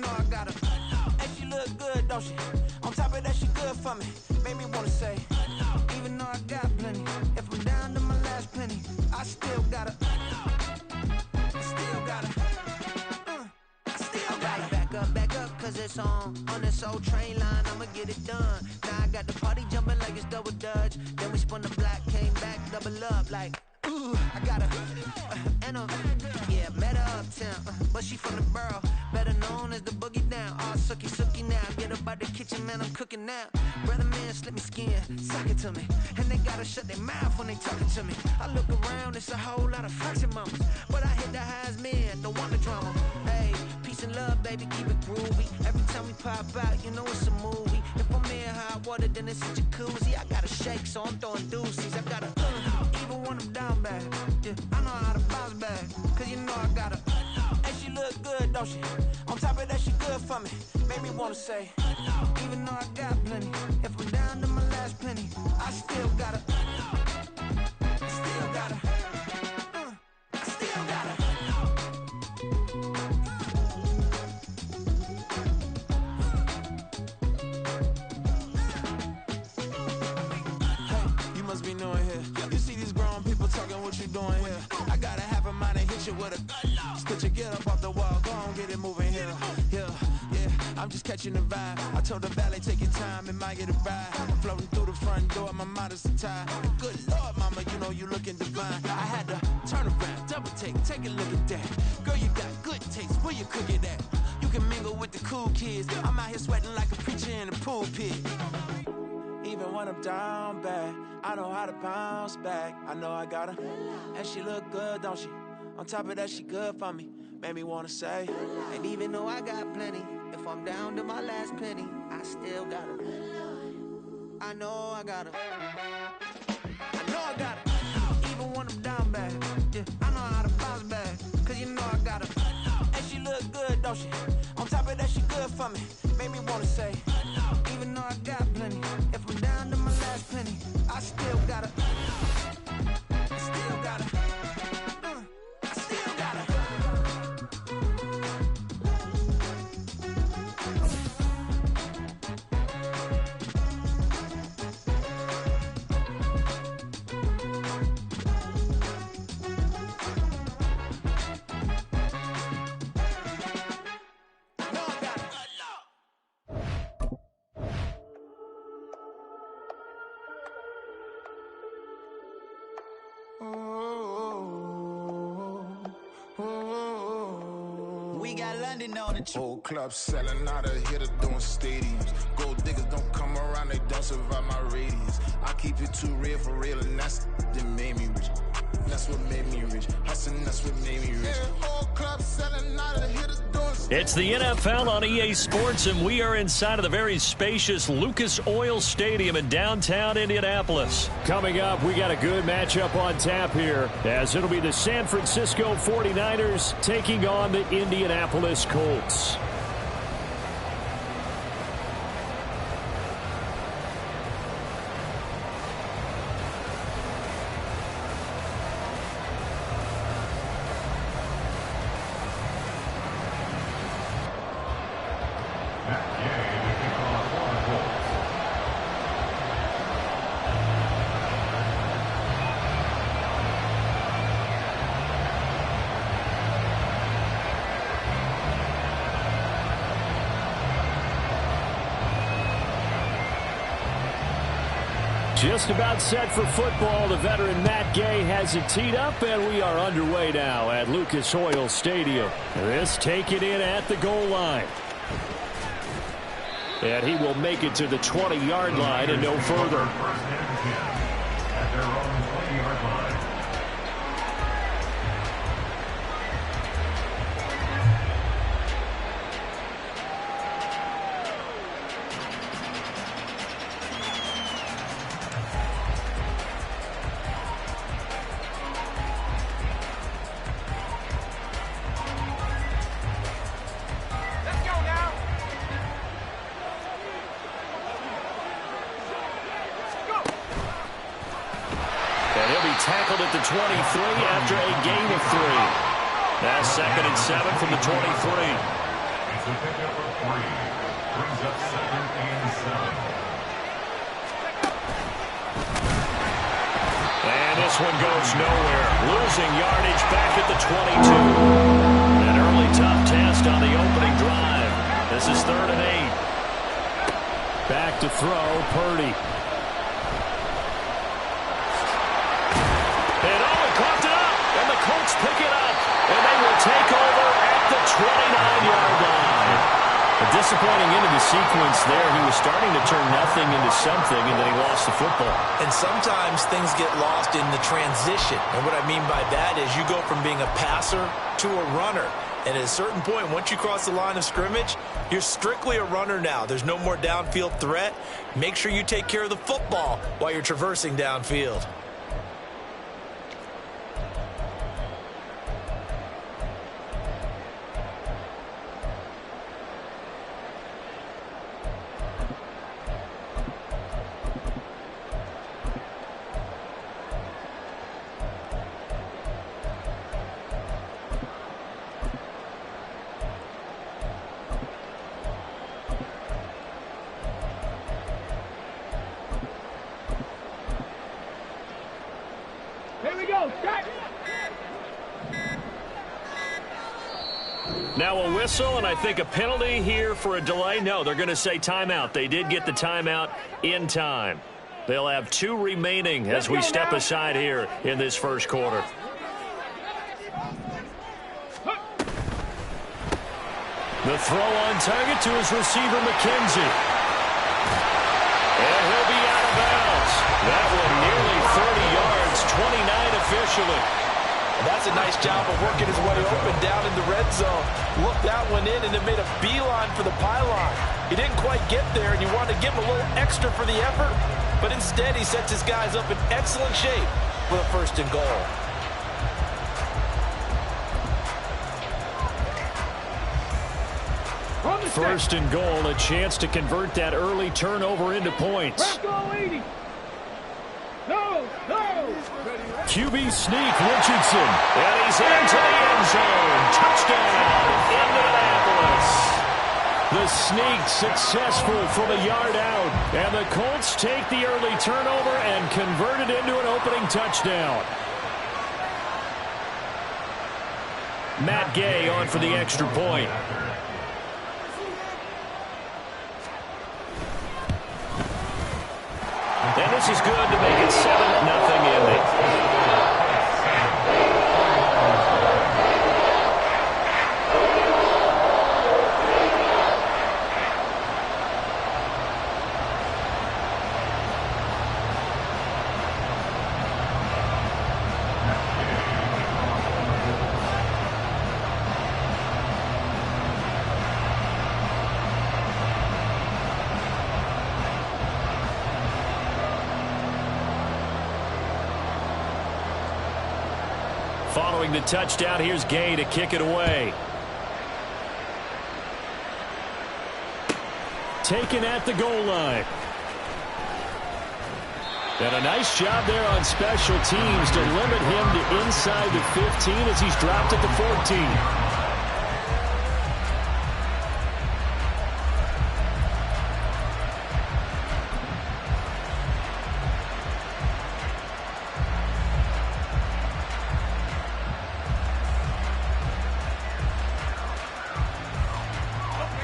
know I got her. And she look good, don't she? On top of that, she good for me. Made me wanna say, even though I got plenty, if I'm down to my last penny, I still got her. Still got her. I still got her. Back up, cause it's on this old train line, I'ma get it done. Now I got the party jumping like it's double dutch. Then we spun the block, came back, double up like, ooh, I got her. And yeah, met her uptown, but she from the borough, better known as the boogie down. All sookie now, get up out the kitchen, man, I'm cooking now. Brother man, slip me skin, suck it to me. And they gotta shut their mouth when they talking to me. I look around, it's a whole lot of flirting mamas, but I hit the highs, man, don't want the drama. Hey, peace and love, baby, keep it groovy. Every time we pop out, you know it's a movie. If I'm in hot water, then it's a jacuzzi. I gotta shake, so I'm throwing deuces. I gotta, even when I'm down bad, yeah, I know how to bounce back, cause you know I got her. And she look good, don't she? On top of that, she good for me. Made me wanna say, even though I got plenty, if I'm down to my last penny, I still got her. Still got her. I still got her. Hey, you must be new in here. You see these grown people talking, what you doing here? I gotta have a mind and hit you with a stitch you, get up off the wall, go on, get it moving here. Yeah, I'm just catching the vibe. I told the valet, take your time, it might get a ride. Floating through the front door, my modest attire. Good Lord, mama, you know you looking divine. I had to turn around, double take a look at that. Girl, you got good taste, where you cook it at? You can mingle with the cool kids. I'm out here sweating like a preacher in the pulpit. Even when I'm down bad, I know how to bounce back. I know I got her, and she look good, don't she? On top of that, she good for me. Made me wanna say, and even though I got plenty, if I'm down to my last penny, I still got her. I know I got her. I know I got her. Even when I'm down bad, yeah, I know how to bounce back, cause you know I got her. And she look good, don't she? On top of that, she good for me. Made me wanna say, even though I got plenty, if I'm down to my last penny, I still got her. I still got her. I still got her. We got London on the whole club selling out of hitter doing stadiums. Gold diggers don't come around, they don't survive my radius. I keep it too real for real, and that's that made me rich. That's what made me rich. Hustling, that's what made me rich. Yeah, whole club selling out of hitters doing stadiums. It's the NFL on EA Sports, and we are inside of the very spacious Lucas Oil Stadium in downtown Indianapolis. Coming up, we got a good matchup on tap here, as it'll be the San Francisco 49ers taking on the Indianapolis Colts. Just about set for football. The veteran Matt Gay has it teed up, and we are underway now at Lucas Oil Stadium. This taken in at the goal line. And he will make it to the 20-yard line and no further. At their own 20-yard line. Tackled at the 23 after a gain of 3. Now 2nd and 7 from the 23. with pick number 3. Brings up 2nd and 7. And this one goes nowhere. Losing yardage back at the 22. An early tough test on the opening drive. This is 3rd and 8. Back to throw, Purdy. And coughed it up, and the Colts pick it up, and they will take over at the 29-yard line. A disappointing end of the sequence there. He was starting to turn nothing into something, and then he lost the football. And sometimes things get lost in the transition. And what I mean by that is you go from being a passer to a runner. And at a certain point, once you cross the line of scrimmage, you're strictly a runner now. There's no more downfield threat. Make sure you take care of the football while you're traversing downfield. Now a whistle, and I think a penalty here for a delay. No, they're going to say timeout. They did get the timeout in time. They'll have 2 remaining as we step aside here in this first quarter. The throw on target to his receiver, McKenzie. And he'll be out of bounds. That one nearly 30 yards, 29 officially. That's a nice job of working his way open down in the red zone. Looked that one in and it made a beeline for the pylon. He didn't quite get there, and you wanted to give him a little extra for the effort, but instead he sets his guys up in excellent shape with a 1st and goal. First and goal, a chance to convert that early turnover into points. QB sneak, Richardson. And he's into the end zone. Touchdown, Indianapolis. The sneak successful from a yard out. And the Colts take the early turnover and convert it into an opening touchdown. Matt Gay on for the extra point. And this is good to make it 7-0 Indy. Following the touchdown, here's Gay to kick it away. Taken at the goal line. And a nice job there on special teams to limit him to inside the 15 as he's dropped at the 14.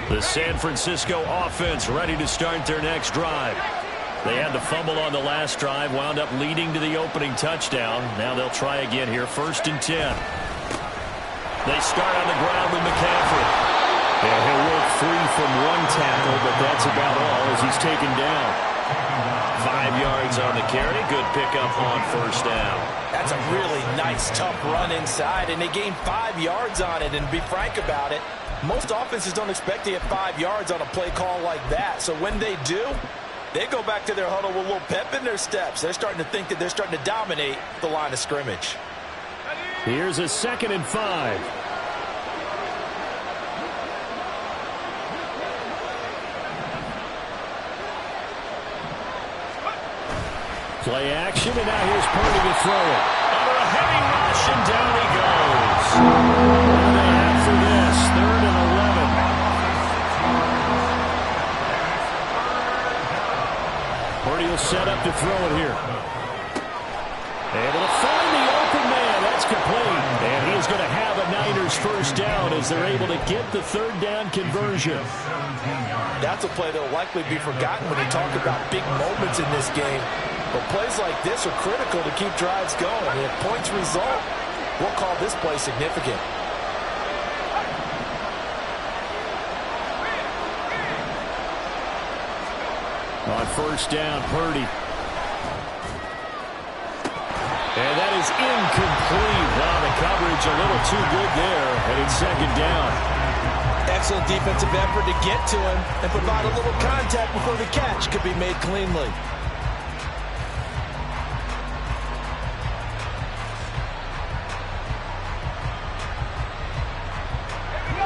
The San Francisco offense ready to start their next drive. They had the fumble on the last drive, wound up leading to the opening touchdown. Now they'll try again here, 1st and 10. They start on the ground with McCaffrey. And he'll work free from one tackle, but that's about all as he's taken down. 5 yards on the carry. Good pickup on 1st down. That's a really nice, tough run inside, and they gained 5 yards on it. And to be frank about it, most offenses don't expect to get 5 yards on a play call like that. So when they do, they go back to their huddle with a little pep in their steps. They're starting to think that they're starting to dominate the line of scrimmage. Here's a 2nd and 5. Play action, and now here's Purdy to throw it. Under a heavy rush, and down he goes. What do they have for this? 3rd and 11. Purdy will set up to throw it here. Able to find the open man. That's complete. And he is going to have a Niners first down as they're able to get the third down conversion. That's a play that will likely be forgotten when you talk about big moments in this game. But plays like this are critical to keep drives going. And if points result, we'll call this play significant. On first down, Purdy. And that is incomplete. Wow, the coverage a little too good there. And it's second down. Excellent defensive effort to get to him and provide a little contact before the catch could be made cleanly.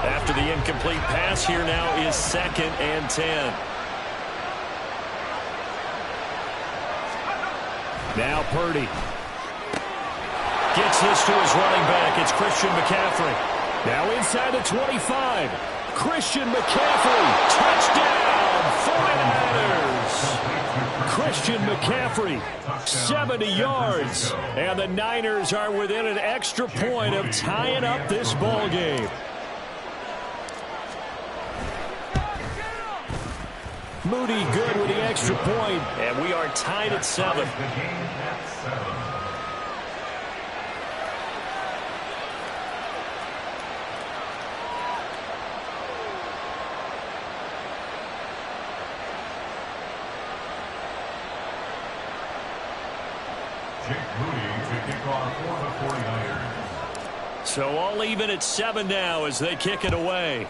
After the incomplete pass, here now is 2nd and 10. Now Purdy gets this to his running back. It's Christian McCaffrey. Now inside the 25. Christian McCaffrey. Touchdown, 49ers. Christian McCaffrey, 70 yards. And the Niners are within an extra point of tying up this ball game. Moody good with the extra point, and we are tied at 7. So all even at 7 now as they kick it away.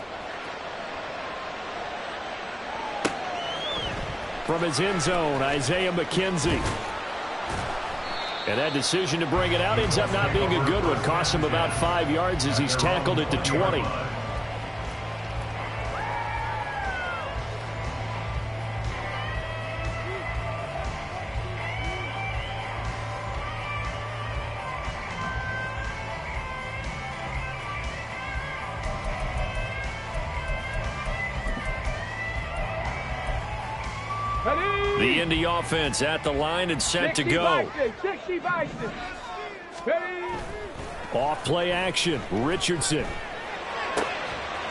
From his end zone, Isaiah McKenzie. And that decision to bring it out ends up not being a good one. Cost him about 5 yards as he's tackled at the 20. The Indy offense at the line and set to go. Off play action. Richardson.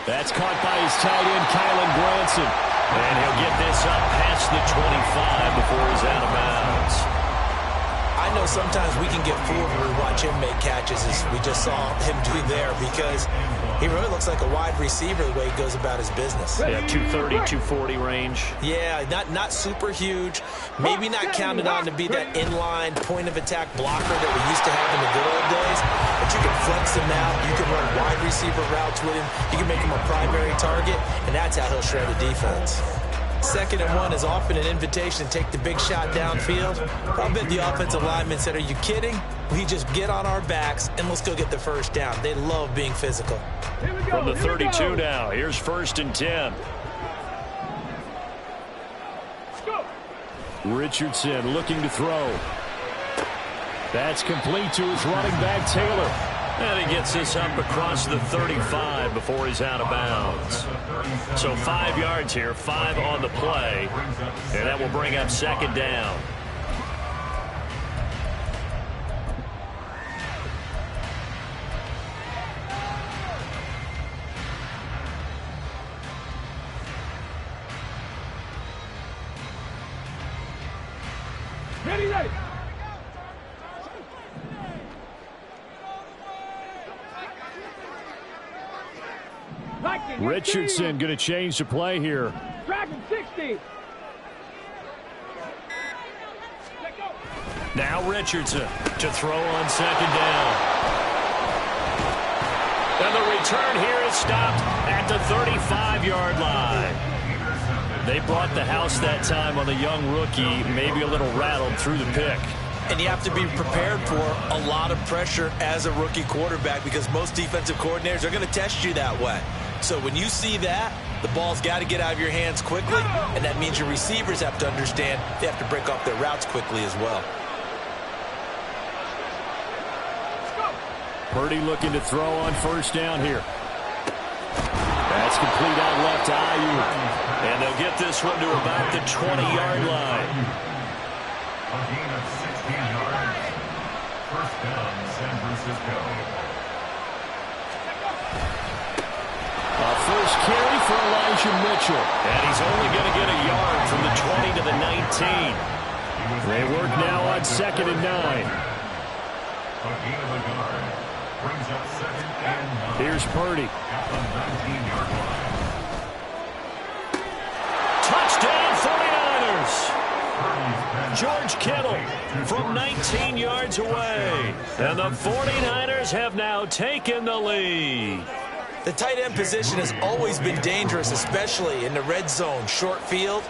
That's caught by his tight end, Kylan Branson. And he'll get this up past the 25 before he's out of bounds. I know sometimes we can get fooled when we watch him make catches, as we just saw him do there, because he really looks like a wide receiver the way he goes about his business. Yeah, 230, 240 range. Yeah, not super huge. Maybe not counted on to be that inline point-of-attack blocker that we used to have in the good old days. But you can flex him out. You can run wide receiver routes with him. You can make him a primary target, and that's how he'll shred a defense. 2nd and 1 is often an invitation to take the big shot downfield. I bet the offensive lineman said, are you kidding? We just get on our backs and let's go get the first down. They love being physical. From the 32 now, here's 1st and 10. Richardson looking to throw. That's complete to his running back, Taylor. And he gets this up across the 35 before he's out of bounds. So 5 yards here, 5 on the play. And that will bring up 2nd down. Ready. Richardson going to change the play here. Dragon 60. Now Richardson to throw on 2nd down. And the return here is stopped at the 35-yard line. They brought the house that time on the young rookie, maybe a little rattled through the pick. And you have to be prepared for a lot of pressure as a rookie quarterback, because most defensive coordinators are going to test you that way. So when you see that, the ball's got to get out of your hands quickly, and that means your receivers have to understand they have to break off their routes quickly as well. Purdy looking to throw on 1st down here. That's complete out left to Ayuk. And they'll get this one to about the 20-yard line. A gain of 16 yards. First down, San Francisco. A first carry for Elijah Mitchell. And he's only going to get a yard from the 20 to the 19. They work now on 2nd and 9. A gain of a yard. Brings up 2nd and 9. Here's Purdy. At the 19-yard line. Touchdown 49ers. George Kittle from 19 yards away. And the 49ers have now taken the lead. The tight end position has always been dangerous, especially in the red zone, short field.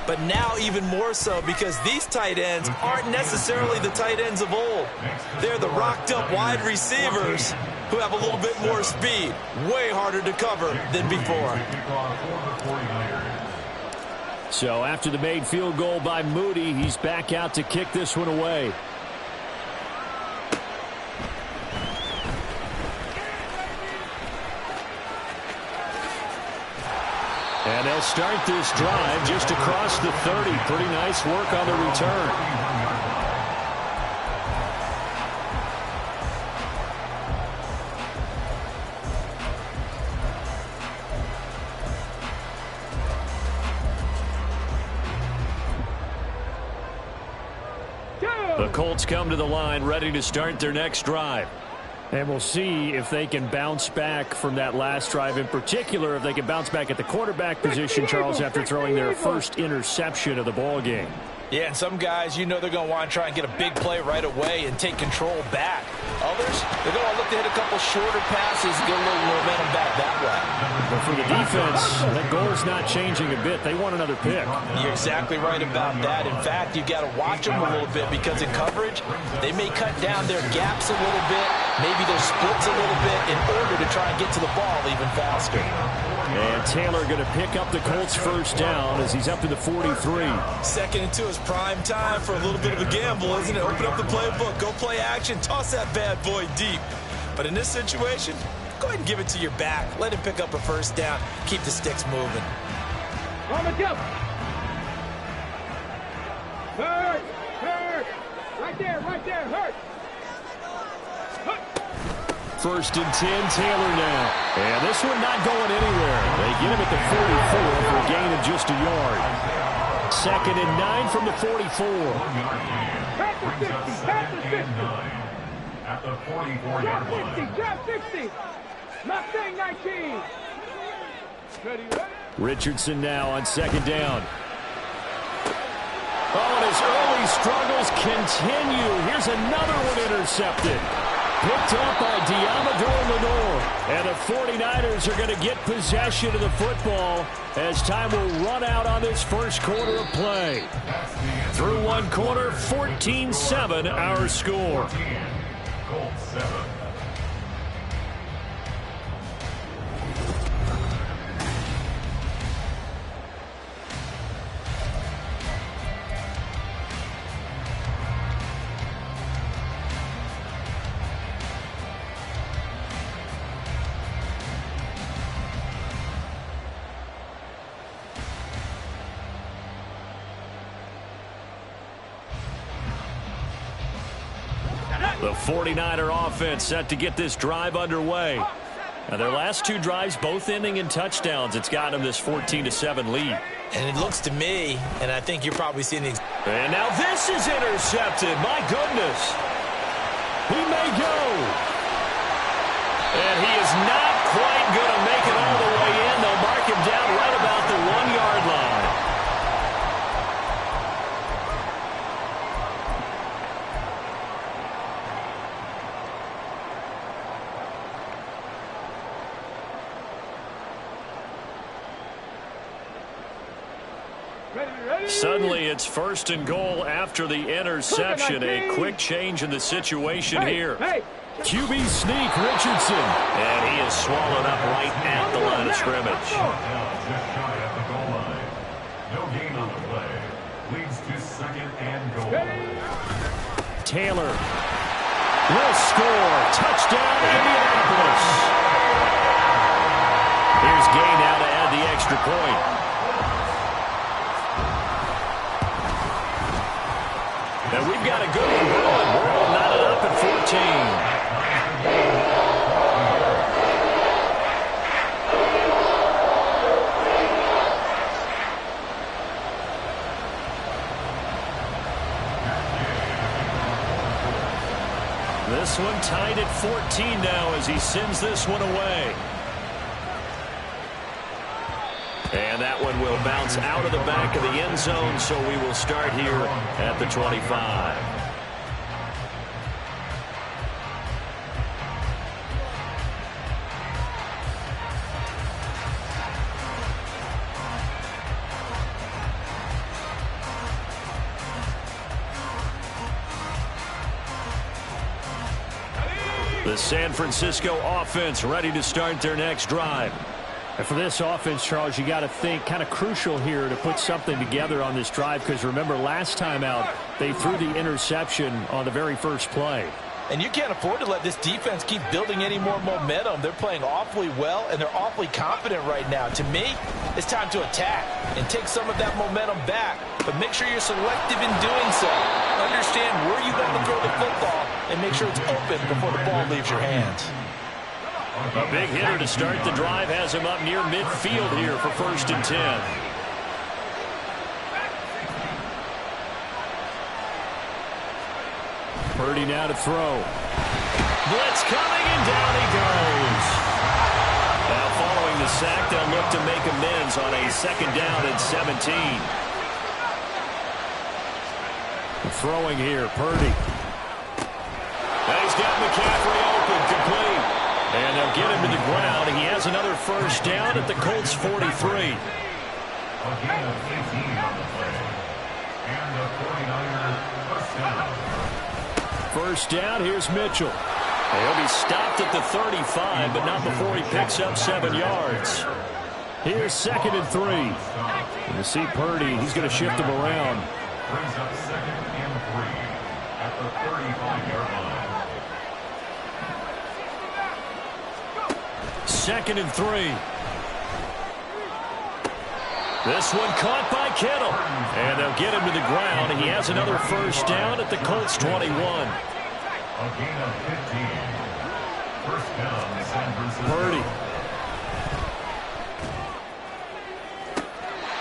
But now even more so because these tight ends aren't necessarily the tight ends of old. They're the rocked-up wide receivers who have a little bit more speed. Way harder to cover than before. So after the made field goal by Moody, he's back out to kick this one away. And they'll start this drive just across the 30. Pretty nice work on the return. The Colts come to the line ready to start their next drive. And we'll see if they can bounce back from that last drive, in particular if they can bounce back at the quarterback position, Charles, after throwing their first interception of the ball game. Yeah, and some guys, you know they're going to want to try and get a big play right away and take control back. Others, they're going to look to hit a couple shorter passes and get a little momentum back that way. But for the defense, that goal's not changing a bit. They want another pick. You're exactly right about that. In fact, you've got to watch them a little bit because in coverage, they may cut down their gaps a little bit, maybe their splits a little bit in order to try and get to the ball even faster. And Taylor going to pick up the Colts first down as he's up to the 43. 2nd and 2 is prime time for a little bit of a gamble, isn't it? Open up the playbook, go play action, toss that bad boy deep. But in this situation, go ahead and give it to your back. Let him pick up a first down. Keep the sticks moving. On the jump. Hurt. Right there, hurt. 1st and 10, Taylor now. And this one not going anywhere. They get him at the 44 for a gain of just a yard. 2nd and 9 from the 44. Pass the 60, pass the 60. At the 44-yard line. Drop 60. Not saying 19. Ready. Richardson now on 2nd down. Oh, and his early struggles continue. Here's another one intercepted. Picked up by Diamador Lenore. And the 49ers are going to get possession of the football as time will run out on this first quarter of play. Through one quarter, 14-7 our score. Colts 7. The 49er offense set to get this drive underway. Now their last two drives both ending in touchdowns. It's got them this 14-7 lead. And it looks to me, and I think you're probably seeing the... And now this is intercepted. My goodness. He may go. And he is not quite going to make it all the way in. They'll mark him down right about the 1-yard line. Suddenly it's 1st and goal after the interception. A quick change in the situation here. QB sneak, Richardson. And he is swallowed up right at the line of scrimmage. Just shy of the goal line. No gain on the play. Leads to 2nd and goal. Taylor will score. Touchdown, Indianapolis. Here's Gay now to add the extra point. And we've got a good one brewing. We're all knotted up at 14. This one tied at 14 now as he sends this one away. And that one will bounce out of the back of the end zone, so we will start here at the 25. The San Francisco offense ready to start their next drive. And for this offense, Charles, you got to think kind of crucial here to put something together on this drive, because remember last time out they threw the interception on the very first play. And you can't afford to let this defense keep building any more momentum. They're playing awfully well, and they're awfully confident right now. To me, it's time to attack and take some of that momentum back, but make sure you're selective in doing so. Understand where you want to throw the football and make sure it's open before the ball leaves your hands. A big hitter to start the drive has him up near midfield here for 1st and 10. Purdy now to throw. Blitz coming, and down he goes. Now following the sack, they'll look to make amends on a 2nd down and 17. Throwing here, Purdy. Now he's got McCaffrey open, complete. And they'll get him to the ground. He has another 1st down at the Colts 43. A gain of 18 on the play. And the 49ers first down. 1st down, here's Mitchell. He'll be stopped at the 35, but not before he picks up 7 yards. Here's 2nd and 3. And you see Purdy, he's going to shift him around. Brings up 2nd and 3 at the 35-yard line. 2nd and 3. This one caught by Kittle. And they'll get him to the ground. He has another 1st down at the Colts 21. A gain of 15. 1st down, San Francisco. Purdy.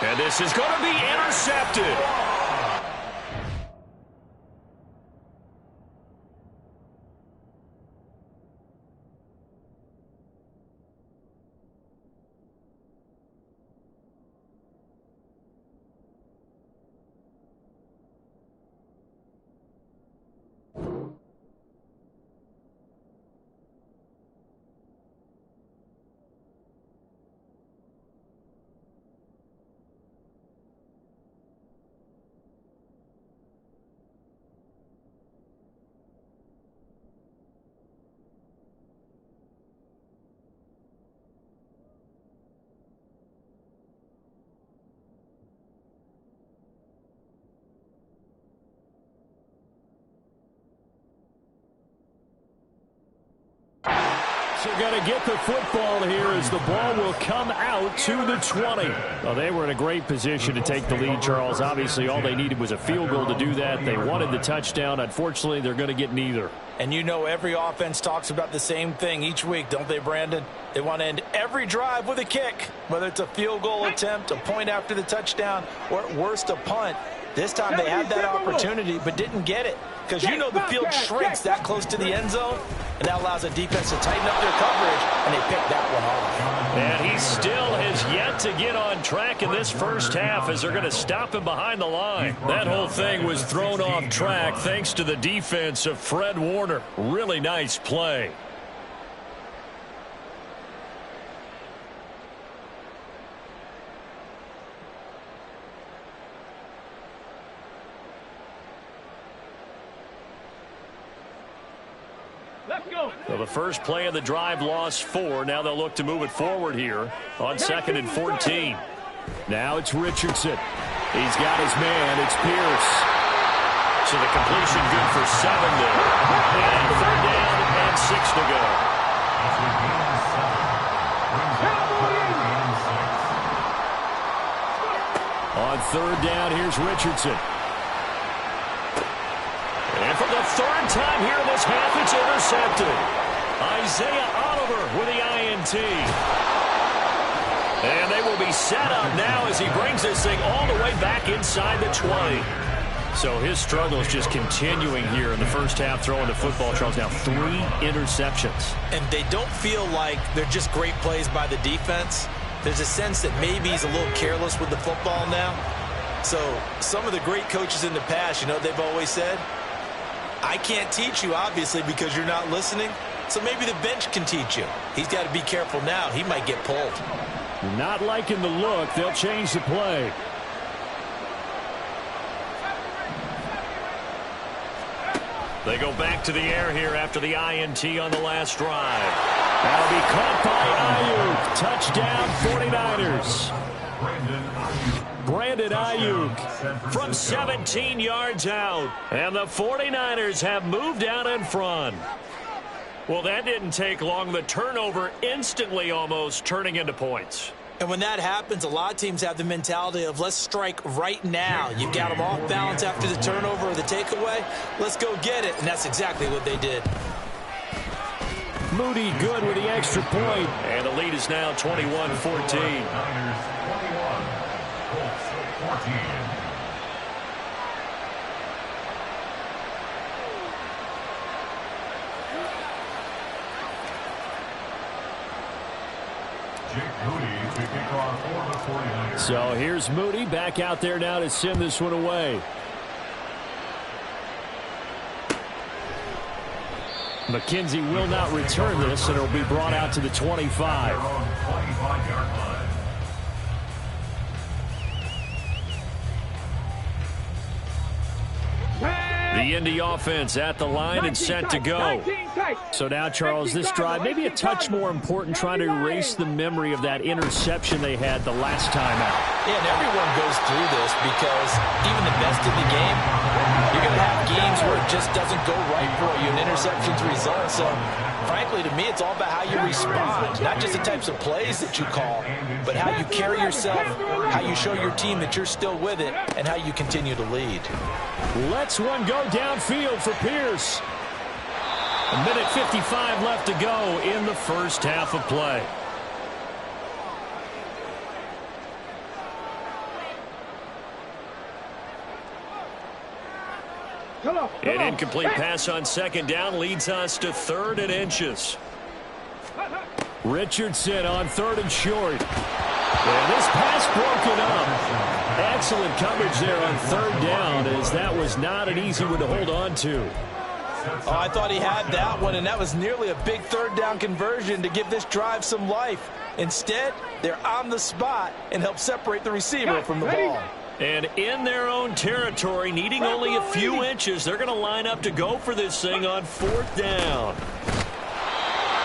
And this is going to be intercepted. So got to get the football here as the ball will come out to the 20. Well, they were in a great position to take the lead, Charles. Obviously, all they needed was a field goal to do that. They wanted the touchdown. Unfortunately, they're going to get neither. And you know every offense talks about the same thing each week, don't they, Brandon? They want to end every drive with a kick, whether it's a field goal attempt, a point after the touchdown, or at worst a punt. This time they had that opportunity but didn't get it, because you know the field shrinks that close to the end zone, and that allows the defense to tighten up their coverage, and they picked that one off. And he still has yet to get on track in this first half as they're going to stop him behind the line. That whole thing was thrown off track thanks to the defense of Fred Warner. Really nice play. So the first play of the drive lost 4. Now they'll look to move it forward here on 2nd and 14. Now it's Richardson. He's got his man. It's Pierce. So the completion good for 7 there. And 3rd down and 6 to go. On 3rd down, here's Richardson. third time here in this half, it's intercepted. Isaiah Oliver with the INT. And they will be set up now as he brings this thing all the way back inside the 20. So his struggle is just continuing here in the first half, throwing the football. Charles, now 3 interceptions. And they don't feel like they're just great plays by the defense. There's a sense that maybe he's a little careless with the football now. So some of the great coaches in the past, you know, they've always said, I can't teach you, obviously, because you're not listening. So maybe the bench can teach you. He's got to be careful now. He might get pulled. Not liking the look. They'll change the play. They go back to the air here after the INT on the last drive. That'll be caught by Ayuk. Touchdown, 49ers. Brandon Ayuk from 17 yards out. And the 49ers have moved out in front. Well, that didn't take long. The turnover instantly almost turning into points. And when that happens, a lot of teams have the mentality of let's strike right now. You've got them off balance after the turnover or the takeaway. Let's go get it. And that's exactly what they did. Moody good with the extra point. And the lead is now 21-14. So here's Moody back out there now to send this one away. McKenzie will not return this, and it'll be brought out to the 25. The Indy offense at the line and set to go. So now, Charles, this drive maybe a touch more important, trying to erase the memory of that interception they had the last time out. Yeah, and everyone goes through this because even the best in the game, you're going to have games where it just doesn't go right for you, and interceptions result. So, frankly, to me, it's all about how you respond, not just the types of plays that you call, but how you carry yourself, how you show your team that you're still with it, and how you continue to lead. Let's one go downfield for Pierce. A minute 55 left to go in the first half of play. An incomplete pass on second down leads us to 3rd and inches. Richardson on 3rd and short. And this pass broken up. Excellent coverage there on 3rd down, as that was not an easy one to hold on to. Oh, I thought he had that one, and that was nearly a big 3rd down conversion to give this drive some life. Instead, they're on the spot and help separate the receiver from the ball. And in their own territory, needing only a few inches, they're going to line up to go for this thing on 4th down.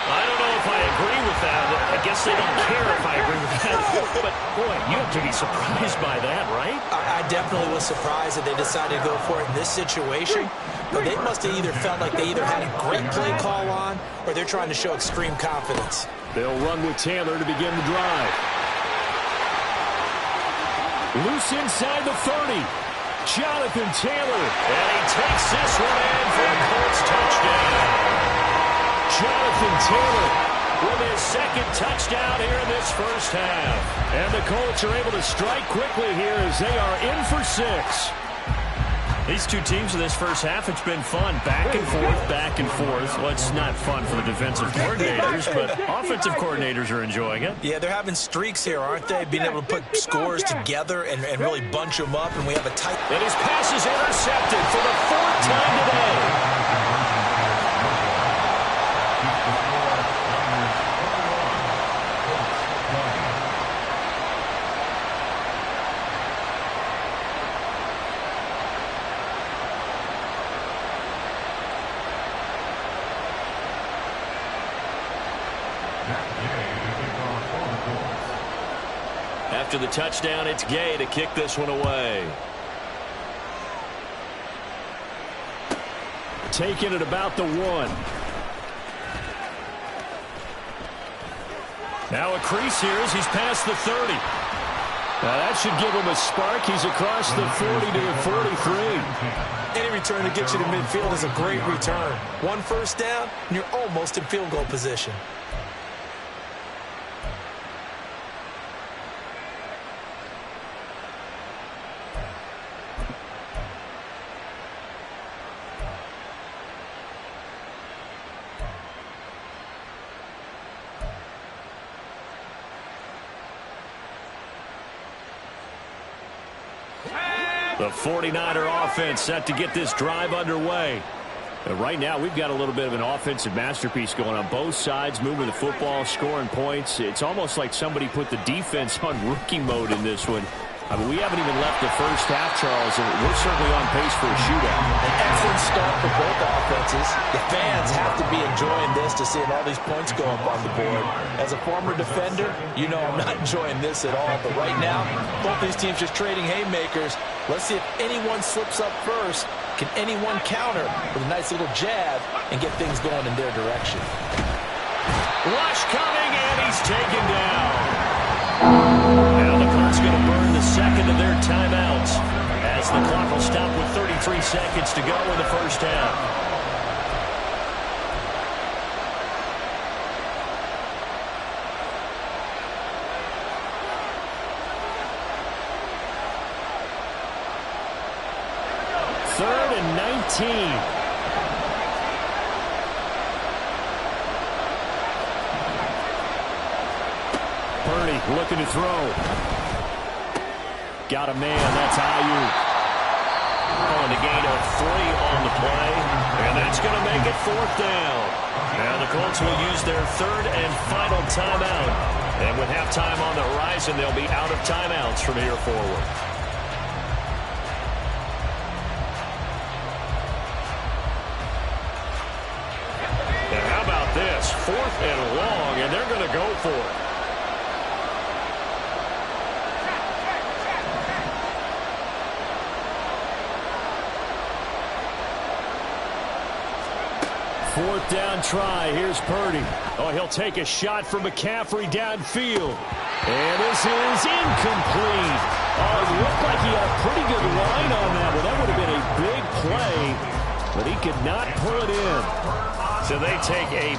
I don't know if I agree with that. I guess they don't care if I agree with that. But, boy, you have to be surprised by that, right? I definitely was surprised that they decided to go for it in this situation. But they must have either felt like they either had a great play call on or they're trying to show extreme confidence. They'll run with Taylor to begin the drive. Loose inside the 30. Jonathan Taylor. And he takes this one in for a Colts touchdown. Jonathan Taylor with his 2nd touchdown here in this first half. And the Colts are able to strike quickly here as they are in for 6. These two teams in this first half, it's been fun. Back and forth, back and forth. Well, it's not fun for the defensive coordinators, but offensive coordinators are enjoying it. Yeah, they're having streaks here, aren't they? Being able to put scores together and really bunch them up, and we have a tight... And his pass is intercepted for the 4th time today. After the touchdown, it's Gay to kick this one away. Taking it about the 1. Now a crease here as he's past the 30. That should give him a spark. He's across the 40 to the 43. Any return to get you to midfield is a great return. 1 first down, and you're almost in field goal position. The 49er offense set to get this drive underway. Right now, we've got a little bit of an offensive masterpiece going on both sides, moving the football, scoring points. It's almost like somebody put the defense on rookie mode in this one. I mean, we haven't even left the first half, Charles, and we're certainly on pace for a shootout. An excellent start for both offenses. The fans have to be enjoying this to seeing all these points go up on the board. As a former defender, you know I'm not enjoying this at all. But right now, both these teams just trading haymakers. Let's see if anyone slips up first. Can anyone counter with a nice little jab and get things going in their direction? Rush coming, and he's taken down. Now the clock's going to burn the second of their timeouts as the clock will stop with 33 seconds to go in the first half. Third and 19. Purdy looking to throw. Got a man. That's Ayuk. And a gain of 3 on the play. And that's going to make it 4th down. Now the Colts will use their 3rd and final timeout. And with halftime on the horizon, they'll be out of timeouts from here forward. And how about this? 4th and long, and they're going to go for it. Fourth down try. Here's Purdy. Oh, he'll take a shot from McCaffrey downfield. And this is incomplete. Oh, it looked like he had a pretty good line on that one. That would have been a big play, but he could not pull it in. So they take a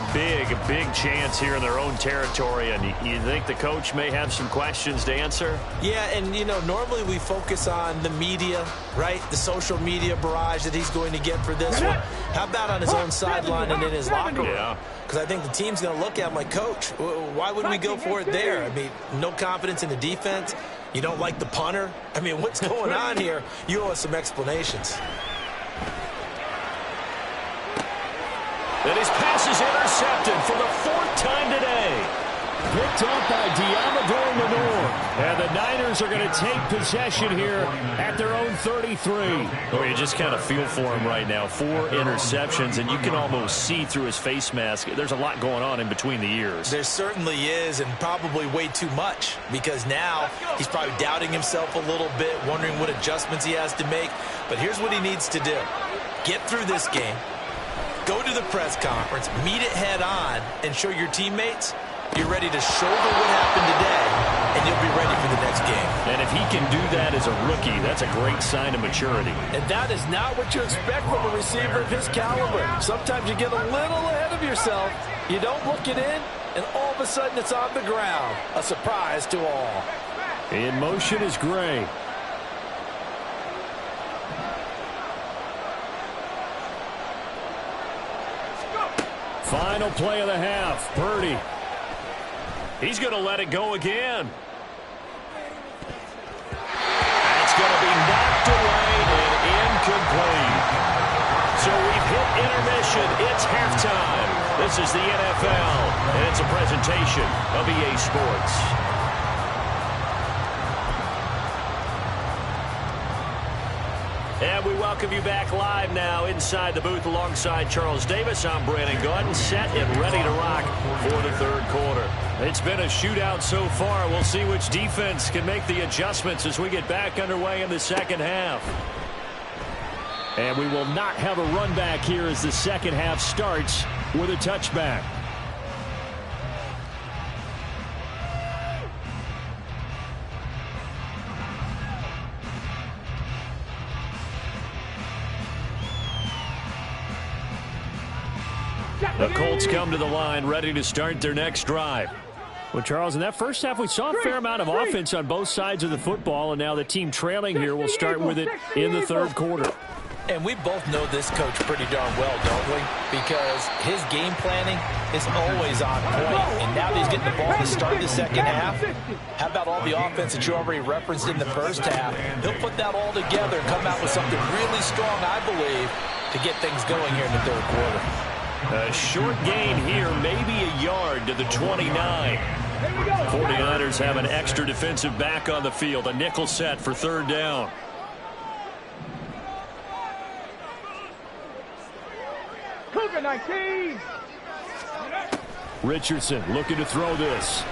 big chance here in their own territory, and you think the coach may have some questions to answer? Yeah, and, you know, normally we focus on the media, right? The social media barrage that he's going to get for this one. How about on his own sideline and in his locker room? Yeah. Because I think the team's going to look at him like, Coach, why would we go for it there? I mean, no confidence in the defense. You don't like the punter? I mean, what's going on here? You owe us some explanations. And his pass is intercepted for the 4th time today. Picked up by Diamador Lenore. And the Niners are going to take possession here at their own 33. Oh, you just kind of feel for him right now. 4 interceptions, and you can almost see through his face mask. There's a lot going on in between the ears. There certainly is, and probably way too much, because now he's probably doubting himself a little bit, wondering what adjustments he has to make. But here's what he needs to do. Get through this game. Go to the press conference, meet it head on, and show your teammates you're ready to shoulder what happened today, and you'll be ready for the next game. And if he can do that as a rookie, that's a great sign of maturity. And that is not what you expect from a receiver of his caliber. Sometimes you get a little ahead of yourself, you don't look it in, and all of a sudden it's on the ground. A surprise to all. In motion is Gray. Final play of the half. Purdy. He's going to let it go again. That's going to be knocked away and incomplete. So we've hit intermission. It's halftime. This is the NFL, and it's a presentation of EA Sports. And we welcome you back live now inside the booth alongside Charles Davis. I'm Brandon Gaudin, set and ready to rock for the 3rd quarter. It's been a shootout so far. We'll see which defense can make the adjustments as we get back underway in the 2nd half. And we will not have a run back here as the 2nd half starts with a touchback. The Colts come to the line, ready to start their next drive. Well, Charles, in that first half, we saw a fair amount of offense on both sides of the football, and now the team trailing here will start with it in the third quarter. And we both know this coach pretty darn well, don't we? Because his game planning is always on point. And now that he's getting the ball to start the second half, how about all the offense that you already referenced in the first half? He'll put that all together and come out with something really strong, I believe, to get things going here in the third quarter. A short gain here, maybe a yard to the 29. 49ers have an extra defensive back on the field, a nickel set for third down. Cougar 19. Richardson looking to throw this.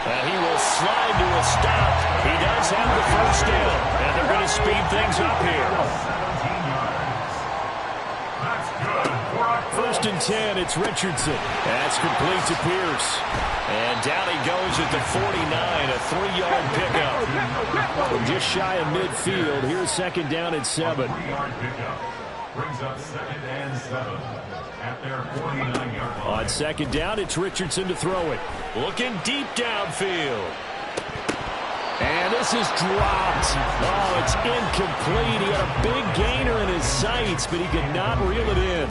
He will slide to a stop. He does have the first down, and they're going to speed things up here. First and 10, it's Richardson. That's complete to Pierce. And down he goes at the 49, a 3-yard pickup. From just shy of midfield, here's second down at 7. 3-yard pickup brings up second and 7 at their 49-yard line. On second down, it's Richardson to throw it. Looking deep downfield. And this is dropped. Oh, it's incomplete. He had a big gainer in his sights, but he could not reel it in.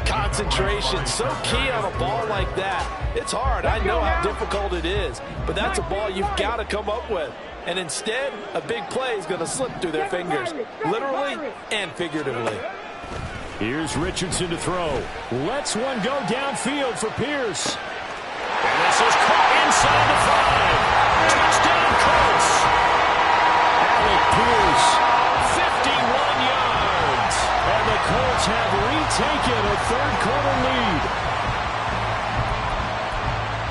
Concentration, so key on a ball like that. It's hard. I know how difficult it is, but that's a ball you've got to come up with. And instead, a big play is going to slip through their fingers, literally and figuratively. Here's Richardson to throw. Lets one go downfield for Pierce. And this is caught inside the 5. Touchdown, Colts. Alec Pierce, 51 yards. And the Colts have retaken a third-quarter lead.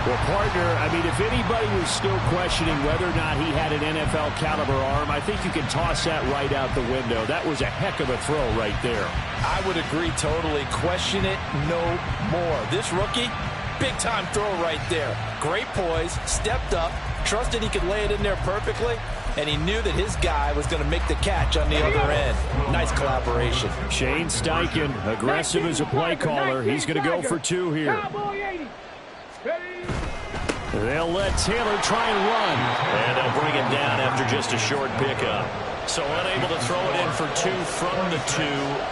Well, partner, I mean, if anybody was still questioning whether or not he had an NFL-caliber arm, I think you can toss that right out the window. That was a heck of a throw right there. I would agree totally. Question it no more. This rookie, big-time throw right there. Great poise, stepped up, trusted he could lay it in there perfectly, and he knew that his guy was going to make the catch on the other end. Nice collaboration. Shane Steichen, aggressive as a play caller. He's going to go for 2 here. They'll let Taylor try and run. And they'll bring him down after just a short pickup. So unable to throw it in for 2 from the 2.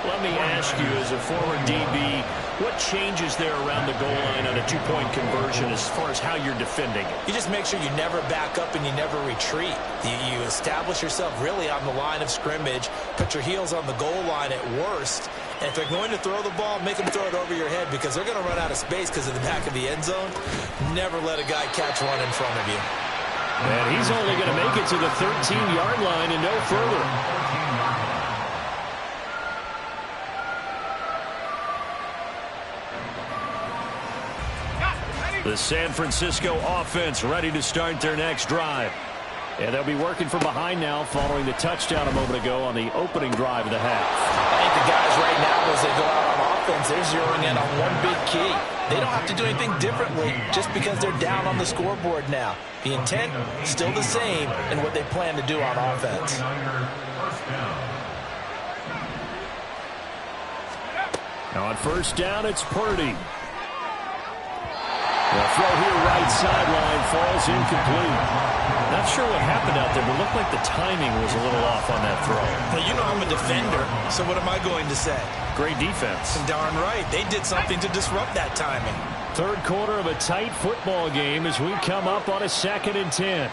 Let me ask you, as a former DB, what changes there around the goal line on a 2-point conversion as far as how you're defending it? You just make sure you never back up and you never retreat. You establish yourself really on the line of scrimmage, put your heels on the goal line at worst, and if they're going to throw the ball, make them throw it over your head because they're going to run out of space because of the back of the end zone. Never let a guy catch one in front of you. And he's only going to make it to the 13-yard line and no further. The San Francisco offense ready to start their next drive. And they'll be working from behind now following the touchdown a moment ago on the opening drive of the half. I think the guys right now, as they go out on offense, they're zeroing in on one big key. They don't have to do anything differently just because they're down on the scoreboard now. The intent, still the same in what they plan to do on offense. Now on first down, it's Purdy. The throw here right sideline falls incomplete. Not sure what happened out there, but it looked like the timing was a little off on that throw. Well, you know I'm a defender, so what am I going to say? Great defense. Darn right. They did something to disrupt that timing. Third quarter of a tight football game as we come up on a 2nd and 10.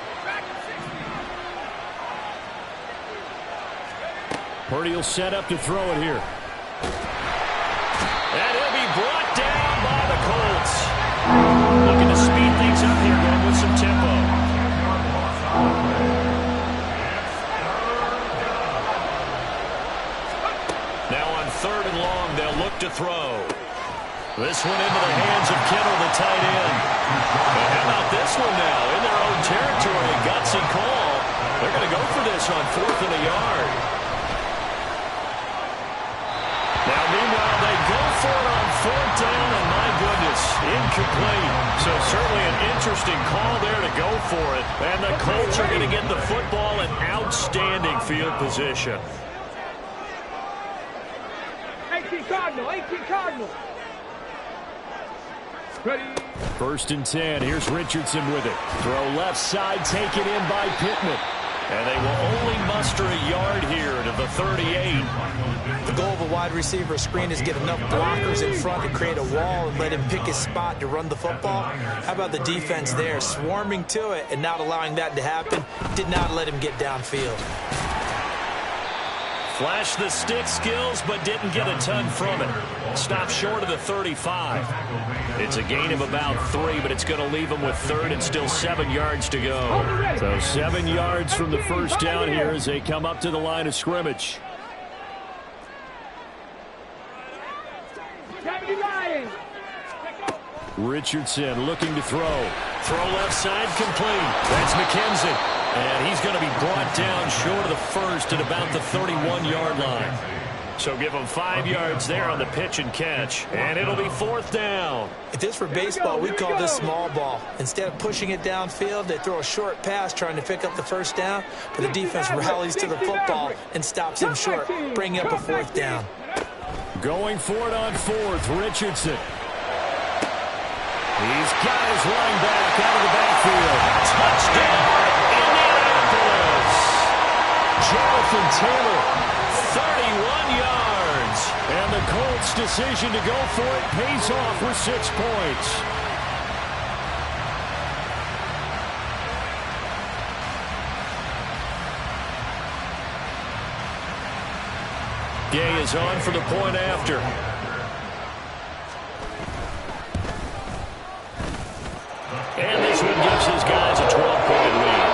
Purdy will set up to throw it here. And he'll be brought down by the Colts. Looking to speed things up here, going with some tempo. Now on 3rd and long, they'll look to throw. This one into the hands of Kittle, the tight end. And how about this one now? In their own territory, a gutsy call. They're going to go for this on 4th and a yard. Now, meanwhile, they go for it on 4th down, and my goodness, incomplete. So certainly an interesting call there to go for it. And the Colts are going to get the football in outstanding field position. Cardinal, 18 Cardinal. Ready. 1st and 10. Here's Richardson with it. Throw left side, taken in by Pittman. And they will only muster a yard here to the 38. The goal of a wide receiver screen is get enough blockers in front to create a wall and let him pick his spot to run the football. How about the defense there, swarming to it and not allowing that to happen? Did not let him get downfield. Flashed the stick skills, but didn't get a ton from it. Stopped short of the 35. It's a gain of about 3, but it's going to leave them with 3rd and still 7 yards to go. So 7 yards from the first down here as they come up to the line of scrimmage. Richardson looking to throw. Throw left side complete. That's McKenzie. And he's going to be brought down short of the 1st at about the 31-yard line. So give him 5 yards there on the pitch and catch. And it'll be 4th down. If this were baseball, we call this small ball. Instead of pushing it downfield, they throw a short pass trying to pick up the 1st down. But the defense rallies to the football and stops him short, bringing up a 4th down. Going for it on 4th, Richardson. He's got his running back out of the backfield. Touchdown, Indianapolis. Jonathan Taylor, 31 yards. And the Colts' decision to go for it pays off with 6 points. Gay is on for the point after. And this one gives his guys a 12-point lead.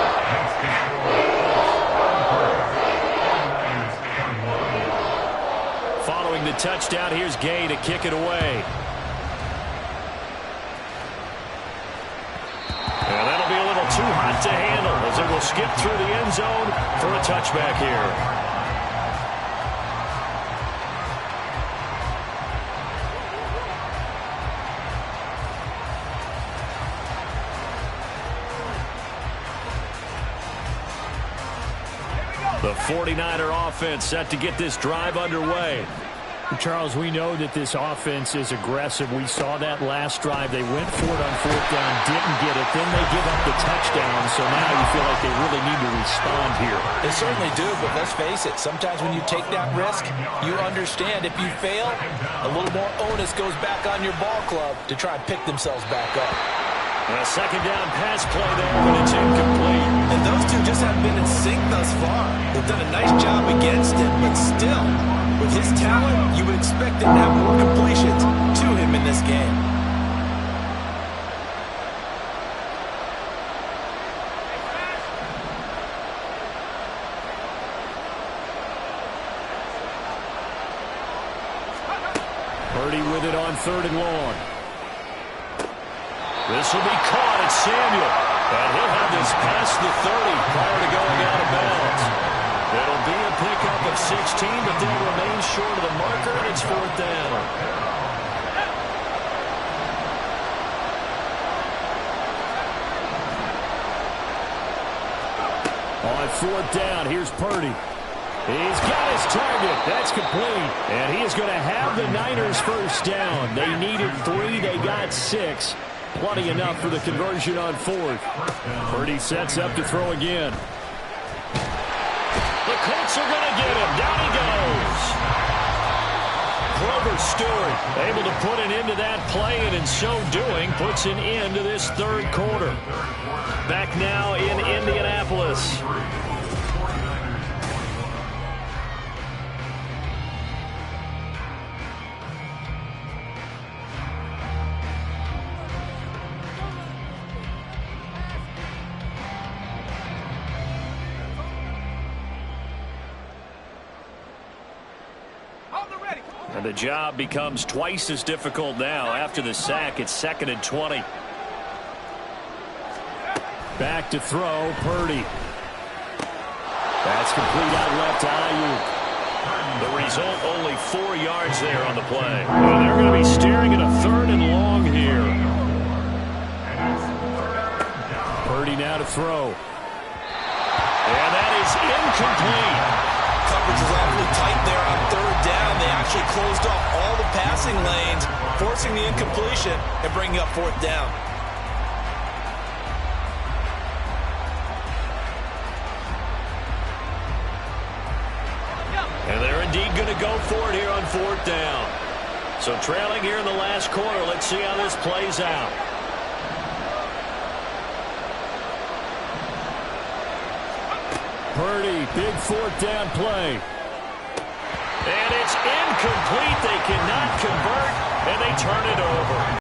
Following the touchdown, here's Gay to kick it away. And that'll be a little too hot to handle as it will skip through the end zone for a touchback here. The 49er offense set to get this drive underway. Charles, we know that this offense is aggressive. We saw that last drive. They went for it on 4th down, didn't get it. Then they give up the touchdown, so now you feel like they really need to respond here. They certainly do, but let's face it. Sometimes when you take that risk, you understand if you fail, a little more onus goes back on your ball club to try and pick themselves back up. And a 2nd down pass play there, but it's incomplete. And those two just haven't been in sync thus far. They've done a nice job against him, but still, with his talent, you would expect him to have more completions to him in this game. Purdy with it on 3rd and long. This will be caught at Samuel. And he'll have this past the 30 prior to going out of bounds. It'll be a pickup of 16, but they'll remain short of the marker, and it's 4th down. On 4th down, here's Purdy. He's got his target. That's complete. And he is going to have the Niners 1st down. They needed 3. They got 6. Plenty enough for the conversion on 4th. Purdy sets up to throw again. The Colts are going to get him. Down he goes. Grover Stewart able to put an end to that play, and in so doing puts an end to this 3rd quarter. Back now in Indianapolis. And the job becomes twice as difficult now. After the sack, it's 2nd and 20. Back to throw, Purdy. That's complete out left to Ayuk. The result, only 4 yards there on the play. And they're going to be staring at a 3rd and long here. Purdy now to throw. And that is incomplete. coverage was awfully tight there on third down. They actually closed off all the passing lanes, forcing the incompletion and bringing up fourth down. And they're indeed going to go for it here on fourth down. So trailing here in the last quarter. Let's see how this plays out. Purdy, big fourth down play. And it's incomplete. They cannot convert, and they turn it over.